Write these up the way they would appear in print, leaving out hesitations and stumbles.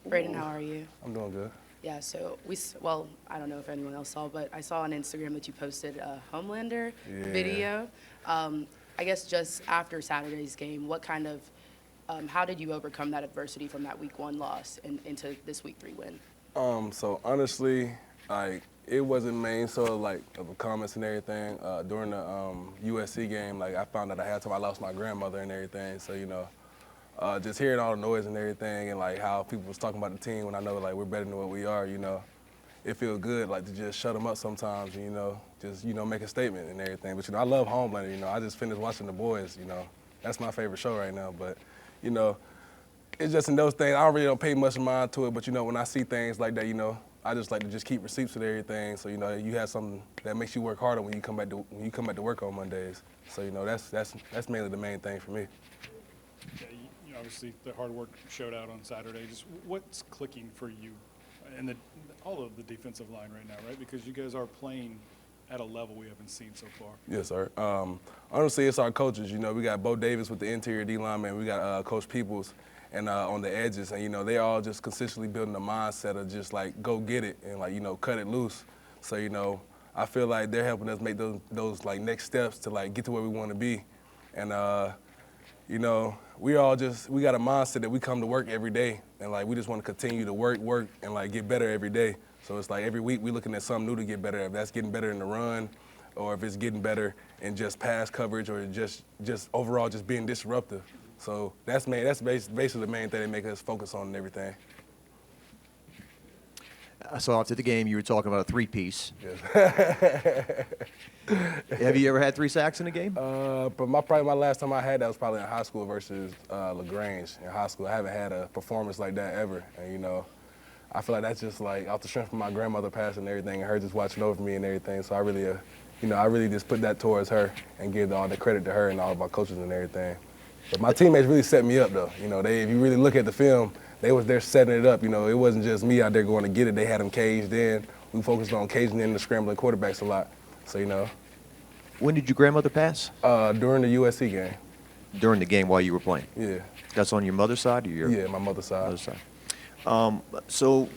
Bradyn, how are you? I'm doing good. Yeah, so well, I don't know if anyone else saw, but I saw on Instagram that you posted a Homelander video. I guess just after Saturday's game, what kind of, how did you overcome that adversity from that week 1 loss and into this week 3 win? So honestly, like it wasn't main so like of the comments and everything. During the USC game, like I found out I had time I lost my grandmother and everything. So just hearing all the noise and everything and like how people was talking about the team when I know like we're better than what we are, it feels good like to just shut them up sometimes and just make a statement and everything. But I love Homelander. I just finished watching The Boys. That's my favorite show right now. But it's just in those things. I don't pay much mind to it. But when I see things like that, I just like to just keep receipts of everything. So you have something that makes you work harder when you come back to work on Mondays. So that's mainly the main thing for me. Yeah, obviously the hard work showed out on Saturday. Just what's clicking for you and all of the defensive line right now, right? Because you guys are playing at a level we haven't seen so far. Yes, sir. Honestly, it's our coaches. We got Bo Davis with the interior D lineman. We got Coach Peoples and on the edges. And, they're all just consistently building a mindset of just, like, go get it and, like, cut it loose. So, I feel like they're helping us make those like, next steps to, like, get to where we want to be. And, we got a mindset that we come to work every day. And, like, we just want to continue to work, and, like, get better every day. So it's like every week we're looking at something new to get better. If that's getting better in the run, or if it's getting better in just pass coverage, or just overall just being disruptive. So that's basically the main thing that makes us focus on and everything. So after the game, you were talking about a three-piece. Yes. Have you ever had 3 sacks in a game? But probably my last time I had that was probably in high school versus LaGrange. In high school, I haven't had a performance like that ever. And I feel like that's just like off the strength of my grandmother passing and everything, and her just watching over me and everything. So I really just put that towards her and give all the credit to her and all of our coaches and everything. But my teammates really set me up though. If you really look at the film, they was there setting it up. It wasn't just me out there going to get it. They had them caged in. We focused on caging in the scrambling quarterbacks a lot. So When did your grandmother pass? During the USC game. During the game while you were playing? Yeah. That's on your mother's side or your? Yeah, my mother's side. Mother's side. So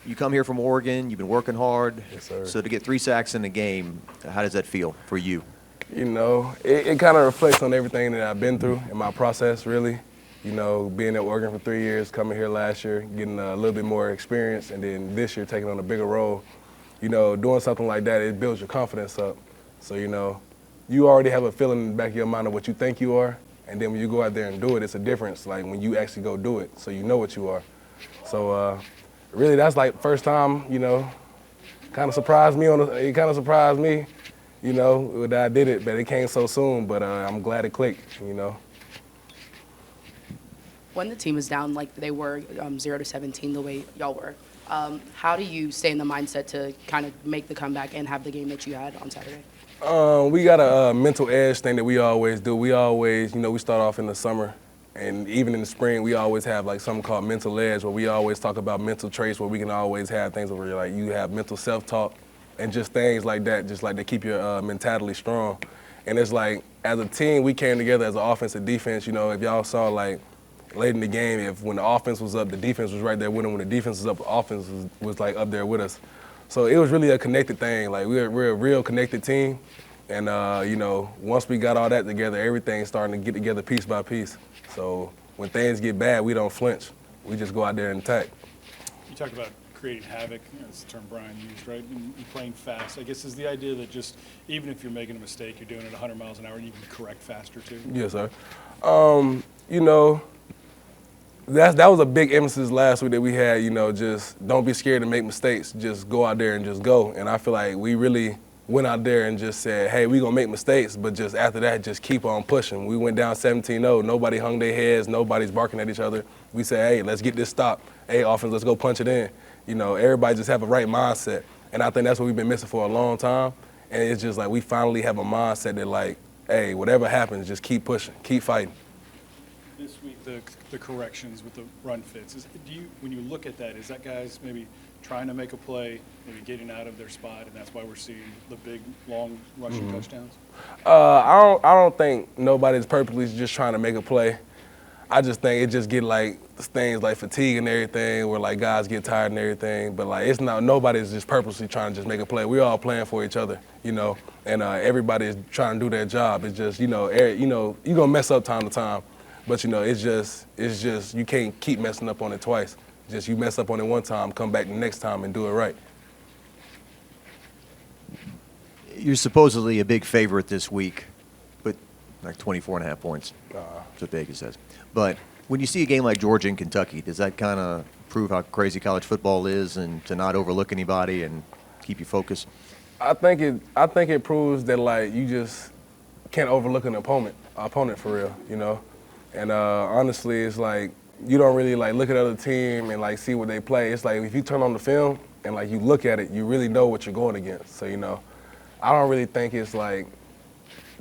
you come here from Oregon, you've been working hard. Yes, sir. So to get 3 sacks in the game, how does that feel for you? It kind of reflects on everything that I've been through in my process, really. Being at Oregon for 3 years, coming here last year, getting a little bit more experience, and then this year taking on a bigger role. Doing something like that, it builds your confidence up. So, you already have a feeling in the back of your mind of what you think you are, and then when you go out there and do it, it's a difference, like when you actually go do it, so you know what you are. So, really, that's like first time, kind of surprised me. It kind of surprised me, that I did it, but it came so soon. But I'm glad it clicked, When the team is down like they were 0-17 the way y'all were, how do you stay in the mindset to kind of make the comeback and have the game that you had on Saturday? We got a mental edge thing that we always do. We always, we start off in the summer, and even in the spring, we always have like something called mental edge, where we always talk about mental traits, where we can always have things where like you have mental self-talk and just things like that, just like to keep your mentality strong. And it's like, as a team, we came together as an offense and defense. If y'all saw like late in the game, when the offense was up, the defense was right there with them. When the defense was up, the offense was like up there with us. So it was really a connected thing. Like we're a real connected team. And, once we got all that together, everything's starting to get together piece by piece. So when things get bad, we don't flinch. We just go out there and attack. You talked about creating havoc, that's the term Brian used, right? And playing fast. I guess is the idea that just even if you're making a mistake, you're doing it 100 miles an hour and you can correct faster too? Yes, sir. That was a big emphasis last week that we had, just don't be scared to make mistakes. Just go out there and just go. And I feel like we really went out there and just said, hey, we're going to make mistakes, but just after that, just keep on pushing. We went down 17-0. Nobody hung their heads. Nobody's barking at each other. We said, hey, let's get this stop. Hey, offense, let's go punch it in. Everybody just have a right mindset. And I think that's what we've been missing for a long time. And it's just like we finally have a mindset that like, hey, whatever happens, just keep pushing, keep fighting. This week, the corrections with the run fits, when you look at that, is that guys maybe trying to make a play, maybe getting out of their spot, and that's why we're seeing the big, long rushing touchdowns? I don't think nobody's purposely just trying to make a play. I just think it just get like things like fatigue and everything, where like guys get tired and everything. But like it's not, nobody's just purposely trying to just make a play. We all playing for each other, you know, and everybody is trying to do their job. It's just, you know, you're gonna mess up time to time, but you know, it's just you can't keep messing up on it twice. Just you mess up on it one time, come back the next time and do it right. You're supposedly a big favorite this week, but like 24.5 points. That's what Vegas says. But when you see a game like Georgia and Kentucky, does that kind of prove how crazy college football is and to not overlook anybody and keep you focused? I think it proves that like you just can't overlook an opponent for real, you know. And honestly, it's like you don't really like look at the other team and like see what they play. It's like if you turn on the film and like you look at it, you really know what you're going against. So you know, I don't really think it's like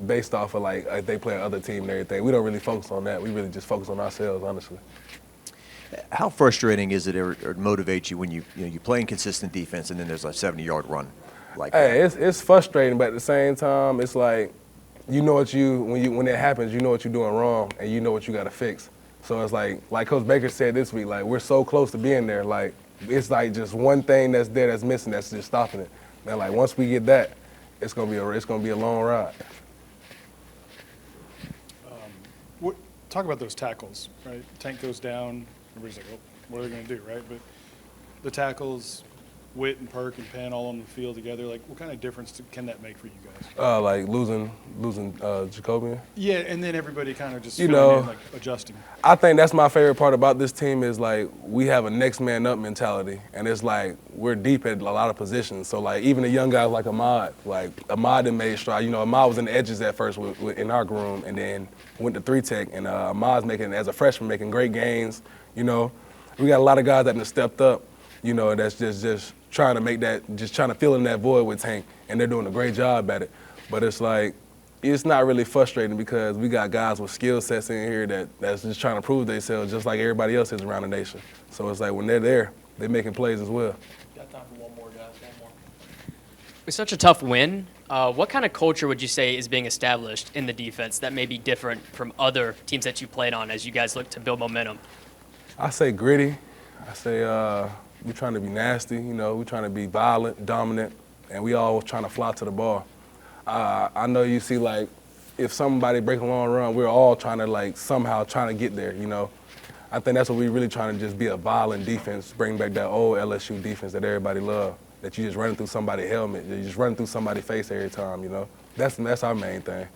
based off of like if they play another team and everything. We don't really focus on that. We really just focus on ourselves, honestly. How frustrating is it or motivate you when you're playing consistent defense and then there's a 70-yard run like that? Hey, it's frustrating, but at the same time, it's like you know when it happens, you know what you're doing wrong and you know what you got to fix. So it's like Coach Baker said this week, like we're so close to being there. Like it's like just one thing that's there that's missing that's just stopping it. And like once we get that, it's gonna be a long ride. Talk about those tackles, right? Tank goes down, everybody's like, oh, what are they going to do, right? But the tackles, Witt and Perk and Penn all on the field together, like what kind of difference can that make for you guys? Like losing Jacobian. Yeah, and then everybody kind of just You know, like adjusting. I think that's my favorite part about this team is like we have a next man up mentality, and it's like we're deep at a lot of positions. So like even the young guys like Ahmad done made stride. You know, Ahmad was in the edges at first in our room, and then went to 3-tech, and Ahmad's making as a freshman making great gains. You know, we got a lot of guys that have stepped up. You know, that's just trying to make that, just trying to fill in that void with Tank, and they're doing a great job at it. But it's like, it's not really frustrating because we got guys with skill sets in here that's just trying to prove themselves just like everybody else is around the nation. So it's like when they're there, they're making plays as well. Got time for one more, guys. One more. It's such a tough win. What kind of culture would you say is being established in the defense that may be different from other teams that you played on as you guys look to build momentum? I say gritty. I say we're trying to be nasty. You know, we're trying to be violent, dominant, and we all trying to fly to the ball. I know you see like if somebody break a long run, we're all trying to like somehow trying to get there. You know, I think that's what we're really trying to just be a violent defense, bring back that old LSU defense that everybody loved. That you just running through somebody's helmet, you just running through somebody's face every time. You know, that's our main thing.